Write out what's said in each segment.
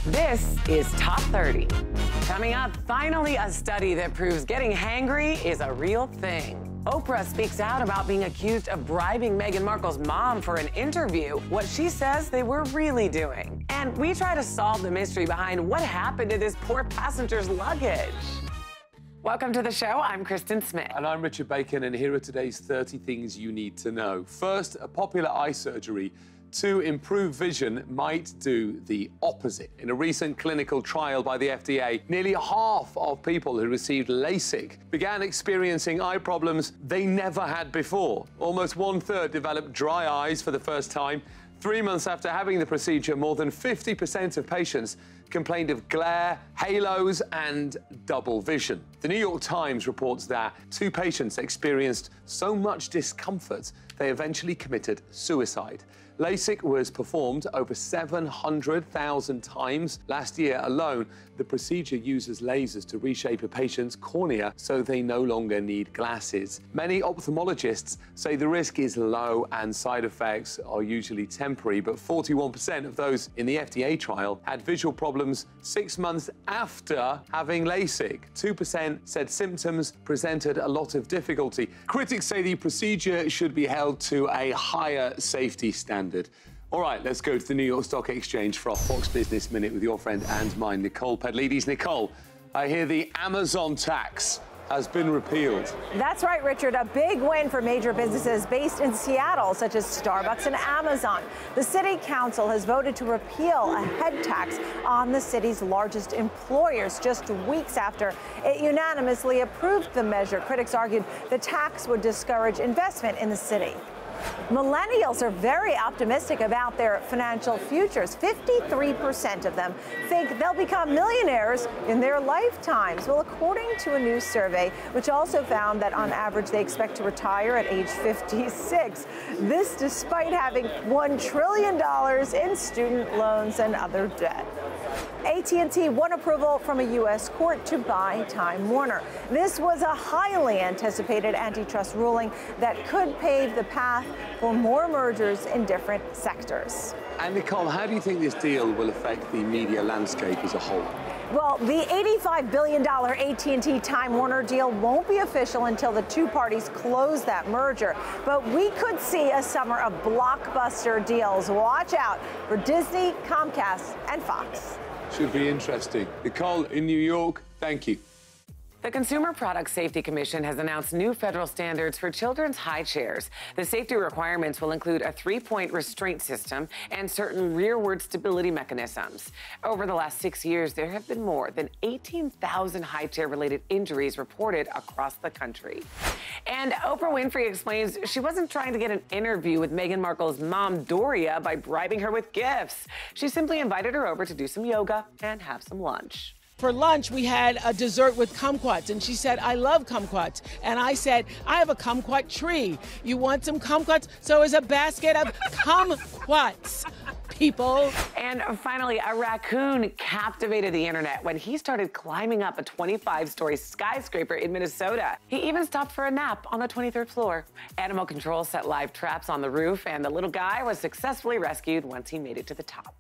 This is Top 30. Coming up, finally a study that proves getting hangry is a real thing. Oprah speaks out about being accused of bribing Meghan Markle's mom for an interview, what she says they were really doing. And we try to solve the mystery behind what happened to this poor passenger's luggage. Welcome to the show. I'm Kristen Smith. And I'm Richard Bacon, and here are today's 30 things you need to know. First, a popular eye surgery to improve vision might do the opposite. In a recent clinical trial by the FDA, nearly half of people who received LASIK began experiencing eye problems they never had before. Almost 1/3 developed dry eyes for the first time. 3 months after having the procedure, more than 50% of patients complained of glare, halos, and double vision. The New York Times reports that 2 patients experienced so much discomfort they eventually committed suicide. LASIK was performed over 700,000 times last year alone. The procedure uses lasers to reshape a patient's cornea so they no longer need glasses. Many ophthalmologists say the risk is low and side effects are usually temporary, but 41% of those in the FDA trial had visual problems 6 months after having LASIK. 2% said symptoms presented a lot of difficulty. Critics say the procedure should be held to a higher safety standard. All right, let's go to the New York Stock Exchange for our Fox Business Minute with your friend and mine, Nicole Pedlides. Nicole, I hear the Amazon tax has been repealed. That's right, Richard. A big win for major businesses based in Seattle, such as Starbucks and Amazon. The city council has voted to repeal a head tax on the city's largest employers just weeks after it unanimously approved the measure. Critics argued the tax would discourage investment in the city. Millennials are very optimistic about their financial futures. 53% of them think they'll become millionaires in their lifetimes. Well, according to a new survey, which also found that on average they expect to retire at age 56. This despite having $1 trillion in student loans and other debt. AT&T won approval from a U.S. court to buy Time Warner. This was a highly anticipated antitrust ruling that could pave the path for more mergers in different sectors. And Nicole, how do you think this deal will affect the media landscape as a whole? Well, the $85 billion AT&T Time Warner deal won't be official until the two parties close that merger. But we could see a summer of blockbuster deals. Watch out for Disney, Comcast, and Fox. Should be interesting. Nicole, in New York, thank you. The Consumer Product Safety Commission has announced new federal standards for children's high chairs. The safety requirements will include a 3-point restraint system and certain rearward stability mechanisms. Over the last 6 years, there have been more than 18,000 high chair-related injuries reported across the country. And Oprah Winfrey explains she wasn't trying to get an interview with Meghan Markle's mom, Doria, by bribing her with gifts. She simply invited her over to do some yoga and have some lunch. For lunch, we had a dessert with kumquats, and she said, I love kumquats. And I said, I have a kumquat tree. You want some kumquats? So is a basket of kumquats, people. And finally, a raccoon captivated the internet when he started climbing up a 25-story skyscraper in Minnesota. He even stopped for a nap on the 23rd floor. Animal control set live traps on the roof, and the little guy was successfully rescued once he made it to the top.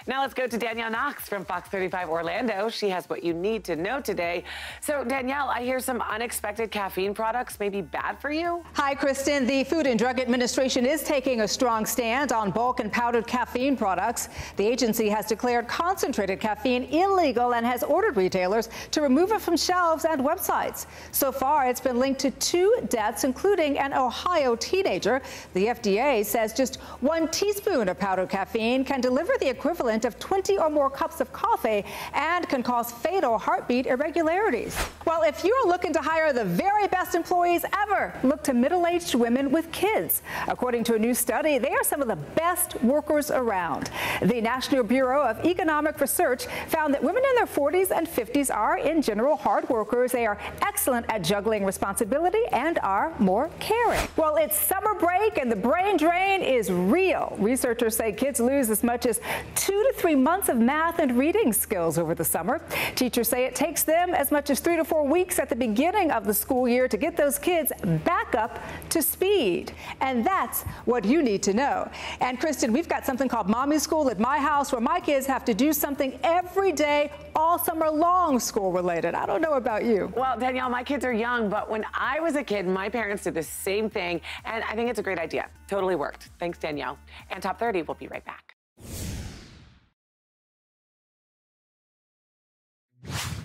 Now let's go to Danielle Knox from Fox 35 Orlando. She has what you need to know today. So Danielle, I hear some unexpected caffeine products may be bad for you. Hi, Kristen. The Food and Drug Administration is taking a strong stand on bulk and powdered caffeine products. The agency has declared concentrated caffeine illegal and has ordered retailers to remove it from shelves and websites. So far, it's been linked to 2 deaths, including an Ohio teenager. The FDA says just 1 teaspoon of powdered caffeine can deliver the equivalent of 20 or more cups of coffee and can cause fatal heartbeat irregularities. Well, if you're looking to hire the very best employees ever, look to middle-aged women with kids. According to a new study, they are some of the best workers around. The National Bureau of Economic Research found that women in their 40s and 50s are, in general, hard workers. They are excellent at juggling responsibility and are more caring. Well, it's summer break and the brain drain is real. Researchers say kids lose as much as 2 to 3 months of math and reading skills over the summer. Teachers say it takes them as much as 3 to 4 weeks at the beginning of the school year to get those kids back up to speed. And that's what you need to know. And Kristen, we've got something called Mommy School at my house where my kids have to do something every day all summer long, school related. I don't know about you. Well, Danielle, my kids are young, but when I was a kid, my parents did the same thing, and I think it's a great idea. Totally worked. Thanks, Danielle. And Top 30, we'll be right back.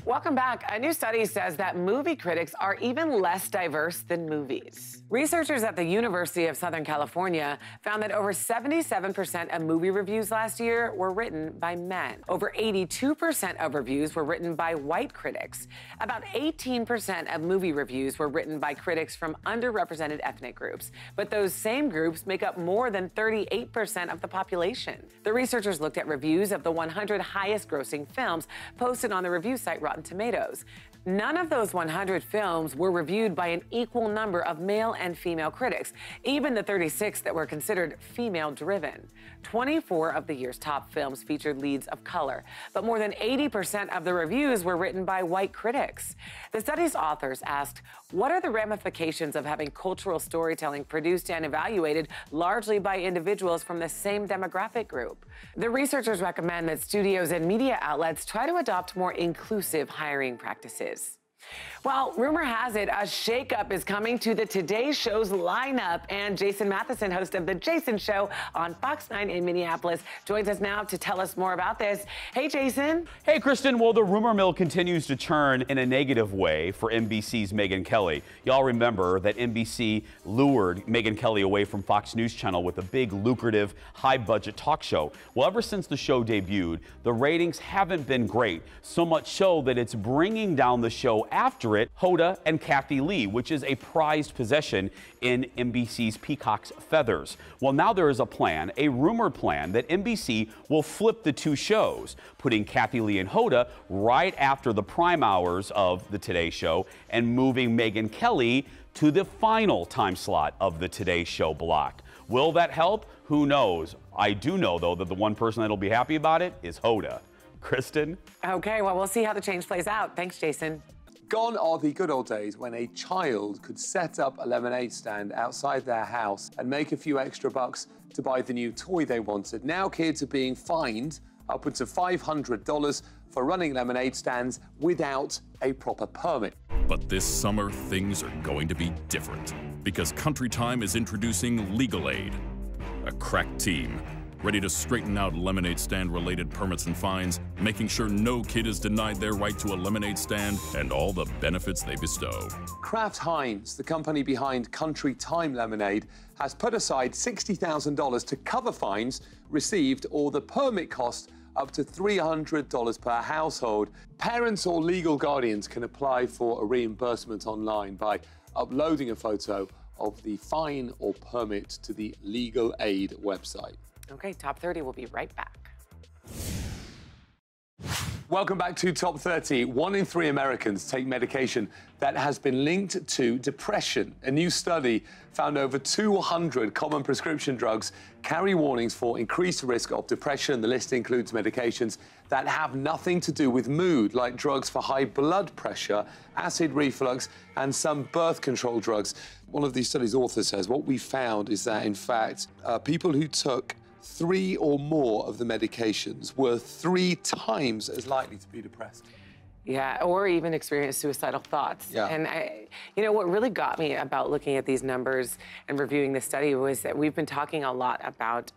Welcome back. A new study says that movie critics are even less diverse than movies. Researchers at the University of Southern California found that over 77% of movie reviews last year were written by men. Over 82% of reviews were written by white critics. About 18% of movie reviews were written by critics from underrepresented ethnic groups. But those same groups make up more than 38% of the population. The researchers looked at reviews of the 100 highest grossing films posted on the review site Rotten Tomatoes. None of those 100 films were reviewed by an equal number of male and female critics, even the 36 that were considered female-driven. 24 of the year's top films featured leads of color, but more than 80% of the reviews were written by white critics. The study's authors asked, what are the ramifications of having cultural storytelling produced and evaluated largely by individuals from the same demographic group? The researchers recommend that studios and media outlets try to adopt more inclusive hiring practices. Well, rumor has it, a shakeup is coming to the Today Show's lineup, and Jason Matheson, host of The Jason Show on Fox 9 in Minneapolis, joins us now to tell us more about this. Hey, Jason. Hey, Kristen. Well, the rumor mill continues to churn in a negative way for NBC's Megyn Kelly. Y'all remember that NBC lured Megyn Kelly away from Fox News Channel with a big, lucrative, high-budget talk show. Well, ever since the show debuted, the ratings haven't been great, so much so that it's bringing down the show after it, Hoda and Kathy Lee, which is a prized possession in NBC's Peacock's feathers. Well, now there is a plan, a rumored plan, that NBC will flip the two shows, putting Kathy Lee and Hoda right after the prime hours of the Today Show and moving Megyn Kelly to the final time slot of the Today Show block. Will that help? Who knows? I do know, though, that the one person that'll be happy about it is Hoda. Kristen? Okay, well, we'll see how the change plays out. Thanks, Jason. Gone are the good old days when a child could set up a lemonade stand outside their house and make a few extra bucks to buy the new toy they wanted. Now kids are being fined upwards of $500 for running lemonade stands without a proper permit. But this summer, things are going to be different because Country Time is introducing legal-ade, a crack team ready to straighten out lemonade stand-related permits and fines, making sure no kid is denied their right to a lemonade stand and all the benefits they bestow. Kraft Heinz, the company behind Country Time Lemonade, has put aside $60,000 to cover fines received or the permit cost up to $300 per household. Parents or legal guardians can apply for a reimbursement online by uploading a photo of the fine or permit to the legal-ade website. Okay, Top 30, we'll be right back. Welcome back to Top 30. 1 in 3 Americans take medication that has been linked to depression. A new study found over 200 common prescription drugs carry warnings for increased risk of depression. The list includes medications that have nothing to do with mood, like drugs for high blood pressure, acid reflux, and some birth control drugs. One of these studies' author says what we found is that, in fact, people who took 3 or more of the medications were 3 times as likely to be depressed. Yeah, or even experience suicidal thoughts. Yeah. And you know, what really got me about looking at these numbers and reviewing the study was that we've been talking a lot about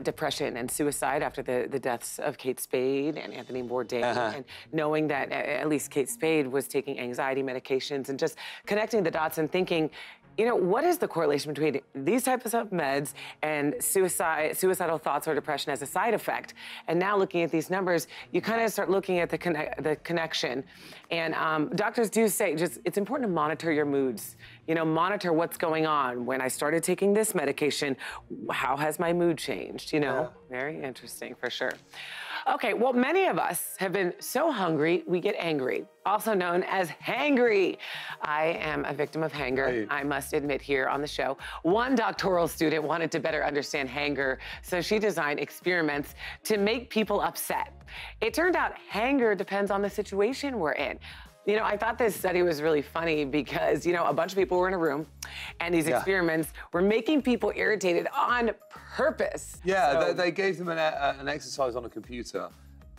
depression and suicide after the deaths of Kate Spade and Anthony Bourdain, and knowing that at least Kate Spade was taking anxiety medications and just connecting the dots and thinking, you know, what is the correlation between these types of meds and suicidal thoughts or depression as a side effect? And now looking at these numbers, you kind of start looking at the connection. And doctors do say just it's important to monitor your moods. You know, monitor what's going on. When I started taking this medication, how has my mood changed? You know, very interesting for sure. Okay, well, many of us have been so hungry, we get angry, also known as hangry. I am a victim of hanger, I must admit here on the show. One doctoral student wanted to better understand hanger, so she designed experiments to make people upset. It turned out hanger depends on the situation we're in. You know, I thought this study was really funny because, you know, a bunch of people were in a room and these experiments were making people irritated on purpose. Yeah, So, they gave them an exercise on a computer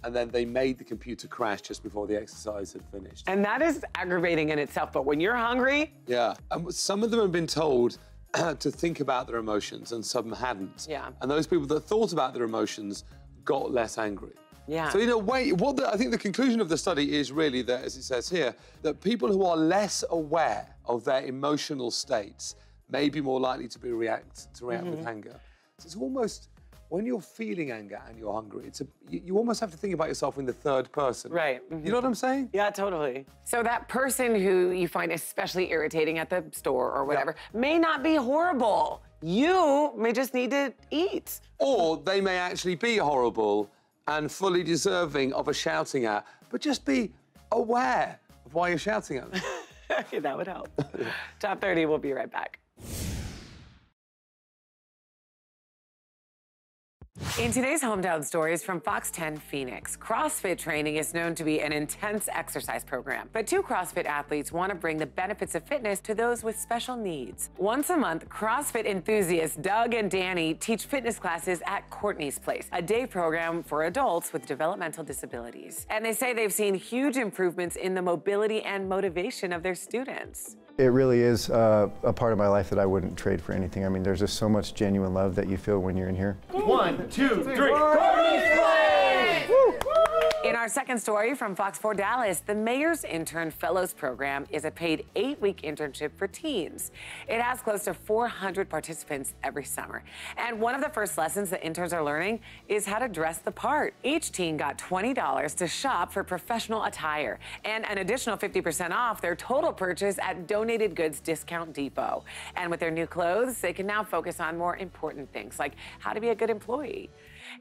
and then they made the computer crash just before the exercise had finished. and that is aggravating in itself, but when you're hungry, Yeah, and some of them have been told to think about their emotions and some hadn't. Yeah. And those people that thought about their emotions got less angry. yeah. So, in a way, I think the conclusion of the study is really that, as it says here, that people who are less aware of their emotional states may be more likely to react with anger. So it's almost, when you're feeling anger and you're hungry, you almost have to think about yourself in the third person. Right. You know what I'm saying? Yeah, totally. So that person who you find especially irritating at the store or whatever may not be horrible. You may just need to eat. Or they may actually be horrible and fully deserving of a shouting at, but just be aware of why you're shouting at them. Okay, that would help. Top 30, we'll be right back. In today's Hometown Stories from Fox 10 Phoenix, CrossFit training is known to be an intense exercise program. But two CrossFit athletes want to bring the benefits of fitness to those with special needs. Once a month, CrossFit enthusiasts Doug and Danny teach fitness classes at Courtney's Place, a day program for adults with developmental disabilities. And they say they've seen huge improvements in the mobility and motivation of their students. It really is a part of my life that I wouldn't trade for anything. I mean, there's just so much genuine love that you feel when you're in here. 1, 2, 3. In our second story from Fox 4 Dallas, the Mayor's Intern Fellows Program is a paid 8-week internship for teens. It has close to 400 participants every summer. And one of the first lessons that interns are learning is how to dress the part. Each teen got $20 to shop for professional attire and an additional 50% off their total purchase at Donated Goods Discount Depot. And with their new clothes, they can now focus on more important things like how to be a good employee.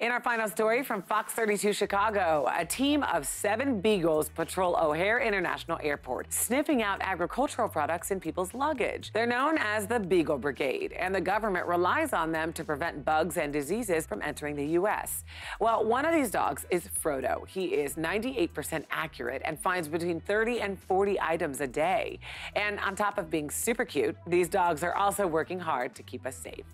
In our final story from Fox 32 Chicago, a team of 7 beagles patrol O'Hare International Airport, sniffing out agricultural products in people's luggage. They're known as the Beagle Brigade, and the government relies on them to prevent bugs and diseases from entering the U.S. Well, one of these dogs is Frodo. He is 98% accurate and finds between 30 and 40 items a day. And on top of being super cute, these dogs are also working hard to keep us safe.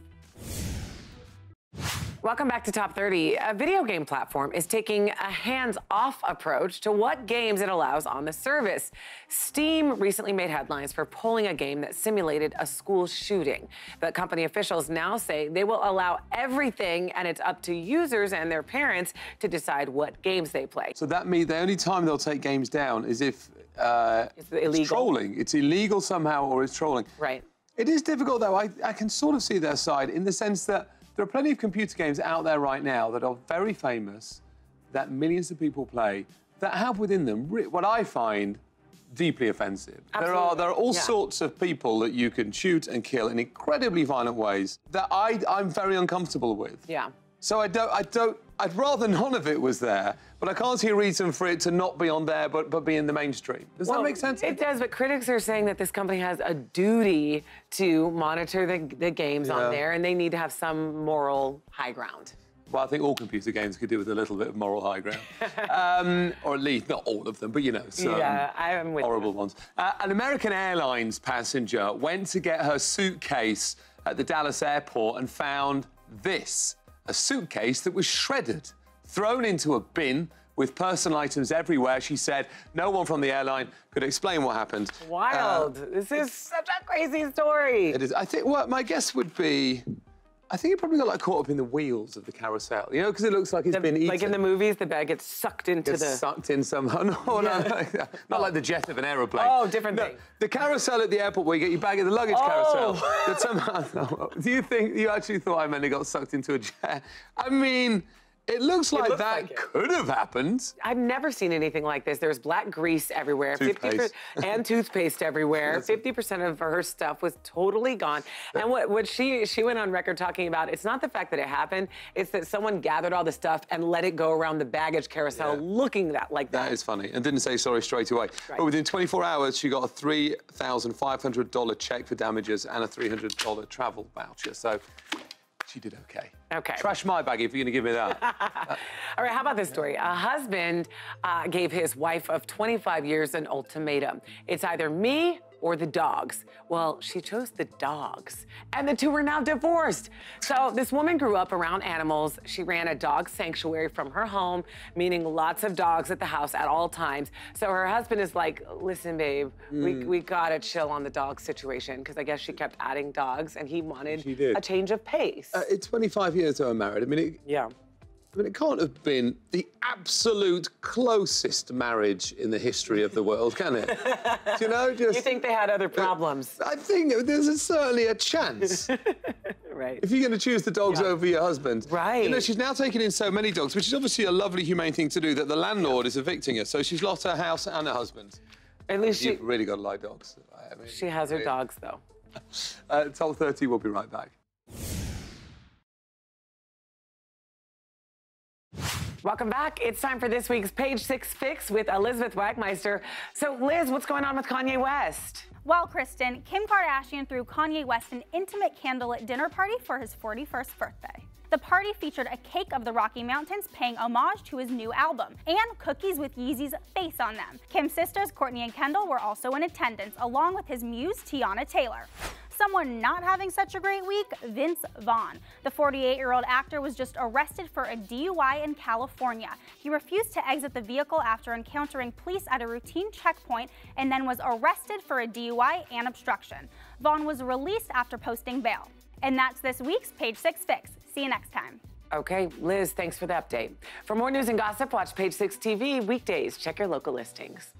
Welcome back to Top 30. A video game platform is taking a hands-off approach to what games it allows on the service. Steam recently made headlines for pulling a game that simulated a school shooting. But company officials now say they will allow everything, and it's up to users and their parents to decide what games they play. So that means the only time they'll take games down is if it's trolling. It's illegal somehow or it's trolling. Right. It is difficult, though. I can sort of see their side in the sense that there are plenty of computer games out there right now that are very famous, that millions of people play, that have within them what I find deeply offensive. Absolutely. There are all sorts of people that you can shoot and kill in incredibly violent ways that I'm very uncomfortable with. Yeah. So I'd rather none of it was there, but I can't see a reason for it to not be on there, but be in the mainstream. Does that make sense? It does, but critics are saying that this company has a duty to monitor the games on there, and they need to have some moral high ground. Well, I think all computer games could do with a little bit of moral high ground. Or at least, not all of them, but you know, some I'm with horrible ones. An American Airlines passenger went to get her suitcase at the Dallas airport and found this. A suitcase that was shredded, thrown into a bin with personal items everywhere. She said no one from the airline could explain what happened. Wild. This is such a crazy story. It is. I think my guess would be, I think it probably got caught up in the wheels of the carousel, you know, because it looks like it's been eaten. Like in the movies, the bag gets sucked into sucked in somehow. No, not like the jet of an aeroplane. Oh, different thing. The carousel at the airport where you get your bag at the luggage carousel. That somehow, do you think you actually thought I meant it got sucked into a jet? I mean, It looks like looks that like it. could have happened. I've never seen anything like this. There's black grease everywhere. Toothpaste. And toothpaste everywhere. 50% of her stuff was totally gone. And what she went on record talking about, it's not the fact that it happened, it's that someone gathered all the stuff and let it go around the baggage carousel looking like that. That is funny. And didn't say sorry straight away. Right. But within 24 hours, she got a $3,500 check for damages and a $300 travel voucher. So she did okay. Okay. Trash my bag if you're going to give me that. All right, how about this story? A husband gave his wife of 25 years an ultimatum. It's either me or the dogs. Well, she chose the dogs, and the two are now divorced. So this woman grew up around animals. She ran a dog sanctuary from her home, meaning lots of dogs at the house at all times. So her husband is like, listen, babe, we gotta chill on the dog situation, because I guess she kept adding dogs, and he wanted a change of pace. It's 25 years they were married. I mean, it can't have been the absolute closest marriage in the history of the world, can it? Do you know, You think they had other problems? I think there's certainly a chance. Right. If you're going to choose the dogs over your husband. Right. You know, she's now taken in so many dogs, which is obviously a lovely, humane thing to do, that the landlord is evicting her. So she's lost her house and her husband. At least You've really got to like dogs. I mean, she has her dogs, though. 12:30, we'll be right back. Welcome back. It's time for this week's Page 6 Fix with Elizabeth Wagmeister. So, Liz, what's going on with Kanye West? Well, Kristen, Kim Kardashian threw Kanye West an intimate candlelit dinner party for his 41st birthday. The party featured a cake of the Rocky Mountains paying homage to his new album, and cookies with Yeezy's face on them. Kim's sisters, Kourtney and Kendall, were also in attendance, along with his muse, Tiana Taylor. Someone not having such a great week, Vince Vaughn. The 48-year-old actor was just arrested for a DUI in California. He refused to exit the vehicle after encountering police at a routine checkpoint and then was arrested for a DUI and obstruction. Vaughn was released after posting bail. And that's this week's Page 6 Fix. See you next time. Okay, Liz, thanks for the update. For more news and gossip, watch Page 6 TV weekdays. Check your local listings.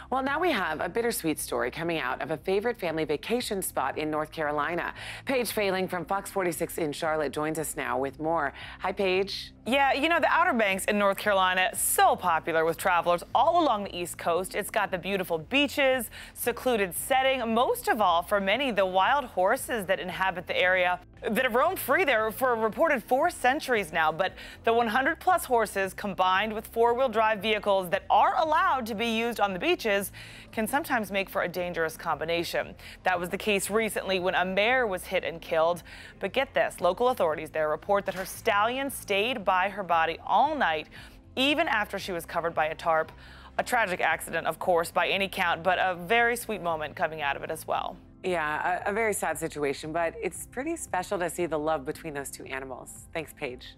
Well, now we have a bittersweet story coming out of a favorite family vacation spot in North Carolina. Paige Failing from Fox 46 in Charlotte joins us now with more. Hi, Paige. Yeah, you know, the Outer Banks in North Carolina, so popular with travelers all along the East Coast. It's got the beautiful beaches, secluded setting, most of all, for many, the wild horses that inhabit the area that have roamed free there for a reported 4 centuries now. But the 100-plus horses, combined with four-wheel drive vehicles that are allowed to be used on the beaches, can sometimes make for a dangerous combination. That was the case recently when a mare was hit and killed. But get this, local authorities there report that her stallion stayed by her body all night, even after she was covered by a tarp. A tragic accident, of course, by any count, but a very sweet moment coming out of it as well. Yeah, a very sad situation, but it's pretty special to see the love between those two animals. Thanks, Paige.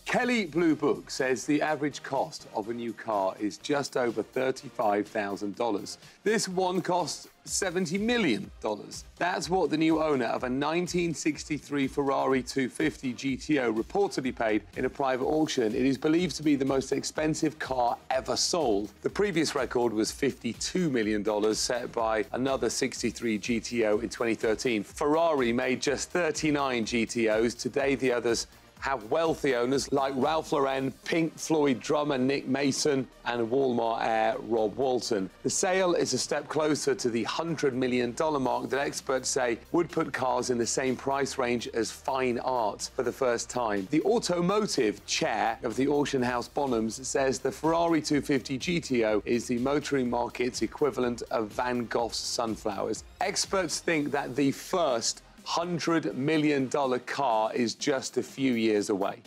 Kelly Blue Book says the average cost of a new car is just over $35,000. This one costs $70 million. That's what the new owner of a 1963 Ferrari 250 GTO reportedly paid in a private auction. It is believed to be the most expensive car ever sold. The previous record was $52 million, set by another 63 GTO in 2013. Ferrari made just 39 GTOs. Today, the others have wealthy owners like Ralph Lauren, Pink Floyd drummer Nick Mason, and Walmart heir Rob Walton. The sale is a step closer to the $100 million mark that experts say would put cars in the same price range as fine art for the first time. The automotive chair of the auction house Bonhams says the Ferrari 250 GTO is the motoring market's equivalent of Van Gogh's sunflowers. Experts think that the first $100 million car is just a few years away.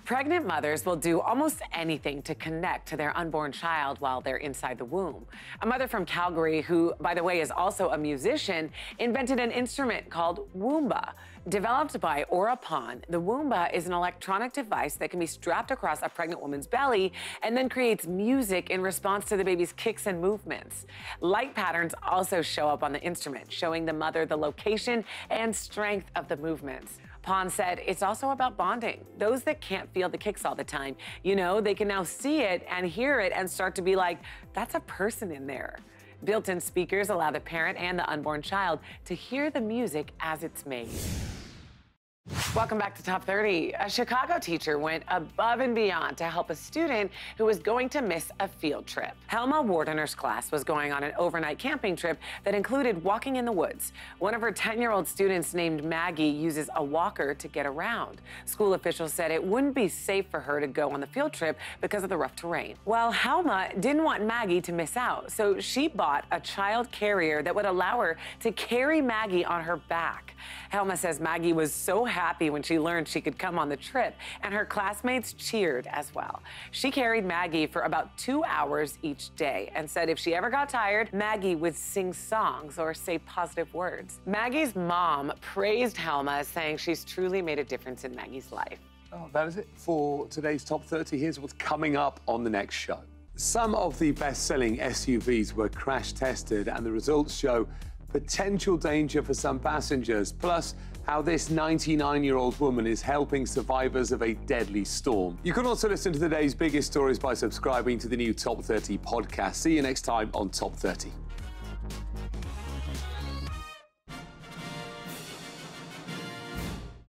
Pregnant mothers will do almost anything to connect to their unborn child while they're inside the womb. A mother from Calgary, who, by the way, is also a musician, invented an instrument called Woomba. Developed by Orapon, the Woomba is an electronic device that can be strapped across a pregnant woman's belly and then creates music in response to the baby's kicks and movements. Light patterns also show up on the instrument, showing the mother the location and strength of the movements. Pon said it's also about bonding. Those that can't feel the kicks all the time, you know, they can now see it and hear it and start to be like, that's a person in there. Built-in speakers allow the parent and the unborn child to hear the music as it's made. Welcome back to Top 30. A Chicago teacher went above and beyond to help a student who was going to miss a field trip. Helma Wardener's class was going on an overnight camping trip that included walking in the woods. One of her 10-year-old students named Maggie uses a walker to get around. School officials said it wouldn't be safe for her to go on the field trip because of the rough terrain. Well, Helma didn't want Maggie to miss out, so she bought a child carrier that would allow her to carry Maggie on her back. Helma says Maggie was so happy when she learned she could come on the trip, and her classmates cheered as well. She carried Maggie for about 2 hours each day and said if she ever got tired, Maggie would sing songs or say positive words. Maggie's mom praised Helma, saying she's truly made a difference in Maggie's life. Oh, that is it for today's Top 30. Here's what's coming up on the next show. Some of the best-selling SUVs were crash tested, and the results show potential danger for some passengers, plus how this 99-year-old woman is helping survivors of a deadly storm. You can also listen to today's biggest stories by subscribing to the new Top 30 podcast. See you next time on Top 30.